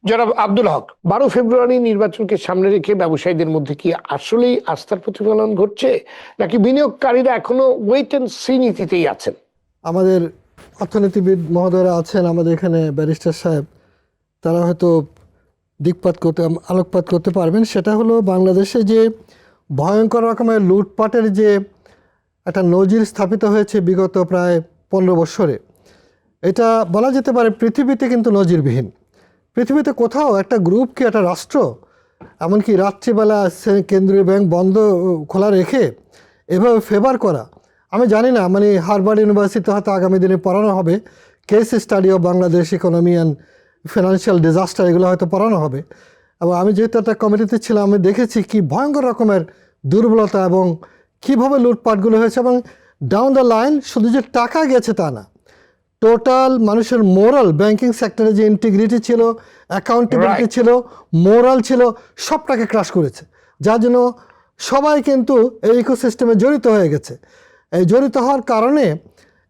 জনাব আব্দুল হক, 12 ফেব্রুয়ারি নির্বাচনকে সামনে রেখে ব্যবসায়ীদের মধ্যে কি আসলেই আস্থার প্রতিফলন ঘটছে, নাকি বিনিয়োগকারীরা এখনো ওয়েট এন্ড সি নীতিতেই আছেন? আমাদের অর্থনীতিবিদ মহোদয়রা আছেন আমাদের এখানে, ব্যারিস্টার সাহেব, তারা হয়তো আলোকপাত করতে পারবেন। সেটা হলো বাংলাদেশে যে ভয়ঙ্কর রকমের লুটপাটের যে একটা নজির স্থাপিত হয়েছে বিগত প্রায় 15 বছরে, এটা বলা যেতে পারে পৃথিবীতে কিন্তু নজিরবিহীন। পৃথিবীতে কোথাও একটা গ্রুপ কি একটা রাষ্ট্র এমনকি রাত্রিবেলা কেন্দ্রীয় ব্যাংক বন্ধ খোলা রেখে এভাবে ফেভার করা, আমি জানি না, মানে হার্ভার্ড ইউনিভার্সিটিতে হয়তো আগামী দিনে পড়ানো হবে case study of Bangladesh economy and financial disaster, এগুলো হয়তো পড়ানো হবে। এবং আমি যেহেতু একটা কমিটিতে ছিলাম, আমি দেখেছি কি ভয়ঙ্কর রকমের দুর্বলতা এবং কীভাবে লুটপাটগুলো হয়েছে। এবং ডাউন দ্য লাইন শুধু যে টাকা গেছে তা না, টোটাল মানুষের মোরাল, ব্যাংকিং সেক্টরে যে ইন্টিগ্রিটি ছিল, অ্যাকাউন্টেবিলিটি ছিল, মোরাল ছিল, সবটাকে ক্রাশ করেছে। যার জন্য সবাই কিন্তু এই ইকোসিস্টেমে জড়িত হয়ে গেছে। এই জড়িত হওয়ার কারণে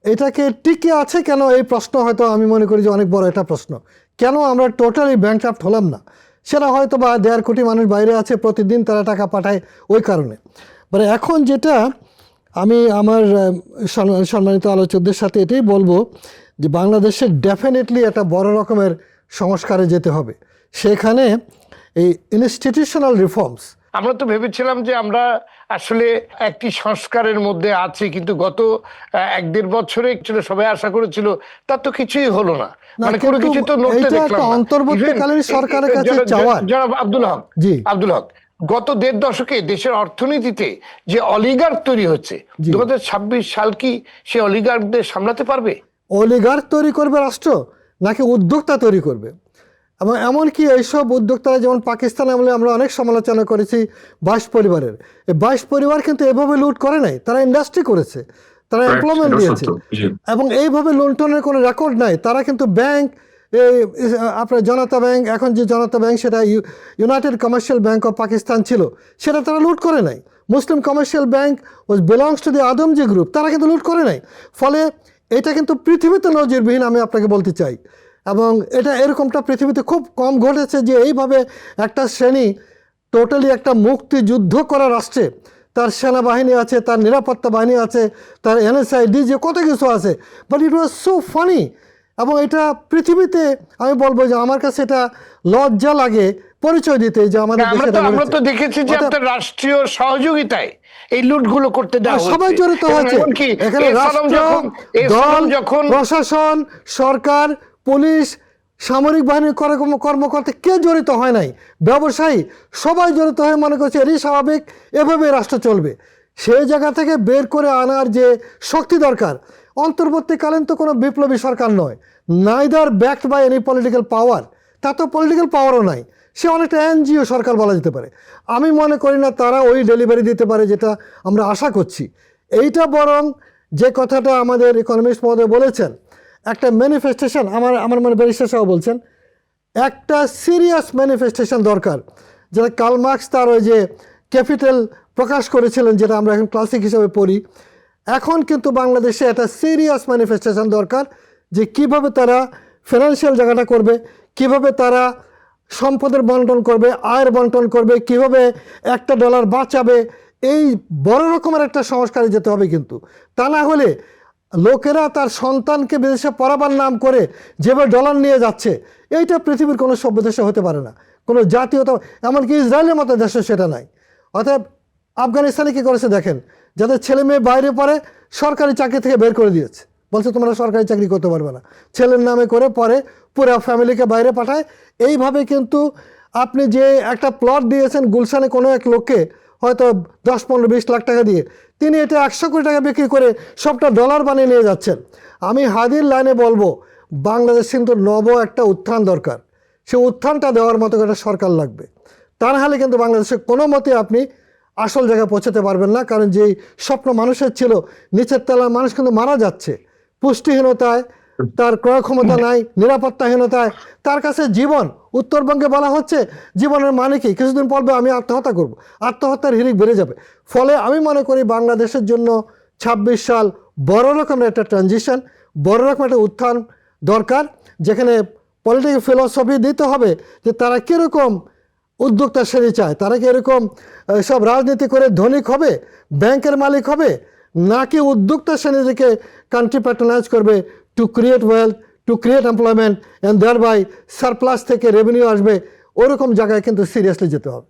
এটাকে টিকে আছে কেন, এই প্রশ্ন হয়তো আমি মনে করি যে অনেক বড় একটা প্রশ্ন। কেন আমরা টোটালি ব্যাংকরাপ্ট হলাম না? সেটা হয়তো বা 1.5 কোটি মানুষ বাইরে আছে, প্রতিদিন তারা টাকা পাঠায়, ওই কারণে। মানে এখন যেটা আমি আমার সম্মানিত আলোচকদের সাথে এটাই বলবো যে বাংলাদেশে ডেফিনেটলি একটা বড় রকমের সংস্কারে যেতে হবে। সেখানে এই ইনস্টিটিউশনাল রিফর্মস, আমরা তো ভেবেছিলাম যে আমরা আসলে একটি সংস্কারের মধ্যে আছি, কিন্তু গত 1-1.5 বছরে সবাই আশা করেছিল, তার তো কিছুই হলো না। মানে কোনো কিছু তো নড়তে দেখলাম না। অন্তর্বর্তীকালীন সরকারের কাছে চাওয়ার। জনাব আব্দুল হক, জি আব্দুল হক, গত 1.5 দশকে দেশের অর্থনীতিতে যে অলিগার্ক তৈরি হচ্ছে, 2026 সাল কি সে অলিগার্কদের সামলাতে পারবে? অলিগার্ক তৈরি করবে রাষ্ট্র, নাকি উদ্যোক্তা তৈরি করবে? এবং এমনকি এইসব উদ্যোক্তারা, যেমন পাকিস্তান আমলে আমরা অনেক সমালোচনা করেছি 22 পরিবারের, এই 22 পরিবার কিন্তু এভাবে লুট করে নাই, তারা ইন্ডাস্ট্রি করেছে, তারা এমপ্লয়মেন্ট দিয়েছে। এবং এইভাবে লুণ্ঠনের কোনো রেকর্ড নাই। তারা কিন্তু ব্যাংক, আপনার জনতা ব্যাংক, এখন যে জনতা ব্যাংক সেটা United Commercial Bank of Pakistan ছিল, সেটা তারা লুট করে নাই। Muslim Commercial Bank belongs to the Adamjee group, তারা কিন্তু লুট করে নাই। ফলে এটা কিন্তু পৃথিবীতে নজিরবিহীন, আমি আপনাকে বলতে চাই। এবং এটা এরকমটা পৃথিবীতে খুব কম ঘটেছে যে এইভাবে একটা শ্রেণী টোটালি একটা মুক্তিযুদ্ধ করা রাষ্ট্রে, তার সেনাবাহিনী আছে, তার নিরাপত্তা বাহিনী আছে, তার NSA, DG, কত কিছু আছে, but it was so funny. এবং এটা পৃথিবীতে আমি বলবো যে আমার কাছে এটা লজ্জা লাগে পরিচয় দিতে, যে আমাদের আমরা তো দেখেছি যে আপনার রাষ্ট্রীয় সহযোগিতায় এই লুটগুলো করতে দেওয়া হচ্ছে, সবাই জড়িত হয়েছে এখানে। প্রশাসন, সরকার, পুলিশ, সামরিক বাহিনীর কর্মকর্তা কে জড়িত হয় নাই? ব্যবসায়ী সবাই জড়িত হয়ে মনে করছে এরই স্বাভাবিক, এভাবে রাষ্ট্র চলবে। সেই জায়গা থেকে বের করে আনার যে শক্তি দরকার, অন্তর্বর্তীকালীন তো কোনো বিপ্লবী সরকার নয়, neither backed by any political power, তা তো পলিটিক্যাল পাওয়ারও নাই, সে অনেকটা NGO সরকার বলা যেতে পারে। আমি মনে করি না তারা ওই ডেলিভারি দিতে পারে যেটা আমরা আশা করছি। এইটা বরং যে কথাটা আমাদের ইকোনমিস্ট মহোদয় বলেছেন, একটা ম্যানিফেস্টেশন, আমার মনে ব্যারিস্টার সাহেব বলছেন, একটা সিরিয়াস ম্যানিফেস্টেশন দরকার, যেটা কার্ল মার্কস তার ওই যে ক্যাপিটাল প্রকাশ করেছিলেন, যেটা আমরা এখন ক্লাসিক হিসেবে পড়ি। এখন কিন্তু বাংলাদেশে একটা সিরিয়াস ম্যানিফেস্টেশন দরকার, যে কিভাবে তারা ফিনান্সিয়াল জায়গাটা করবে, কিভাবে তারা সম্পদের বন্টন করবে, আয়ের বন্টন করবে, কিভাবে $1 বাঁচাবে। এই বড় রকমের একটা সংস্কারে যেতে হবে। কিন্তু তা না হলে লোকেরা তার সন্তানকে বিদেশে পড়াবার নাম করে যেভাবে ডলার নিয়ে যাচ্ছে, এইটা পৃথিবীর কোনো সভ্য দেশে হতে পারে না, কোনো জাতীয়তা, এমনকি ইসরায়েলের মতো দেশে সেটা নাই। অতএব আফগানিস্তানে কী করেছে দেখেন, যাদের ছেলে মেয়ে বাইরে পড়ে সরকারি চাকরি থেকে বের করে দিয়েছে, বলছে তোমরা সরকারি চাকরি করতে পারবে না, ছেলের নামে করে পরে পুরো ফ্যামিলিকে বাইরে পাঠায়। এইভাবে কিন্তু আপনি যে একটা প্লট দিয়েছেন গুলশানে কোনো এক লোককে, হয়তো 10, 15, 20 লাখ টাকা দিয়ে, তিনি এটা 100 কোটি টাকা বিক্রি করে সবটা ডলার বানিয়ে নিয়ে যাচ্ছেন। আমি হাদির লাইনে বলবো, বাংলাদেশ কিন্তু একটা উত্থান দরকার। সে উত্থানটা দেওয়ার মতো একটা সরকার লাগবে। তা নাহলে কিন্তু বাংলাদেশে কোনো মতে আপনি আসল জায়গায় পৌঁছাতে পারবেন না। কারণ যেই স্বপ্ন মানুষের ছিল, নিচের তলার মানুষ কিন্তু মারা যাচ্ছে পুষ্টিহীনতায়, তার ক্রয় ক্ষমতা নাই, নিরাপত্তাহীনতায়, তার কাছে জীবন। উত্তরবঙ্গে বলা হচ্ছে জীবনের মানে কি, কিছুদিন পর আমি আত্মহত্যা করব, আত্মহত্যার হিড়িক বেড়ে যাবে। ফলে আমি মনে করি বাংলাদেশের জন্য 26 সাল বড় রকমের একটা ট্রানজিশন, বড় রকমের একটা উত্থান দরকার, যেখানে পলিটিক্যাল ফিলসফি দিতে হবে যে তারা কীরকম উদ্যোক্তা শ্রেণী চায়, তারা কি এরকম সব রাজনীতি করে ধনিক হবে, ব্যাংকের মালিক হবে, নাকি উদ্যোক্তা শ্রেণী থেকে কান্ট্রি প্যাট্রোনাইজ করবে to create wealth, to create employment and thereby surplus থেকে রেভিনিউ আসবে, ওরকম জায়গায় কিন্তু সিরিয়াসলি যেতে হবে।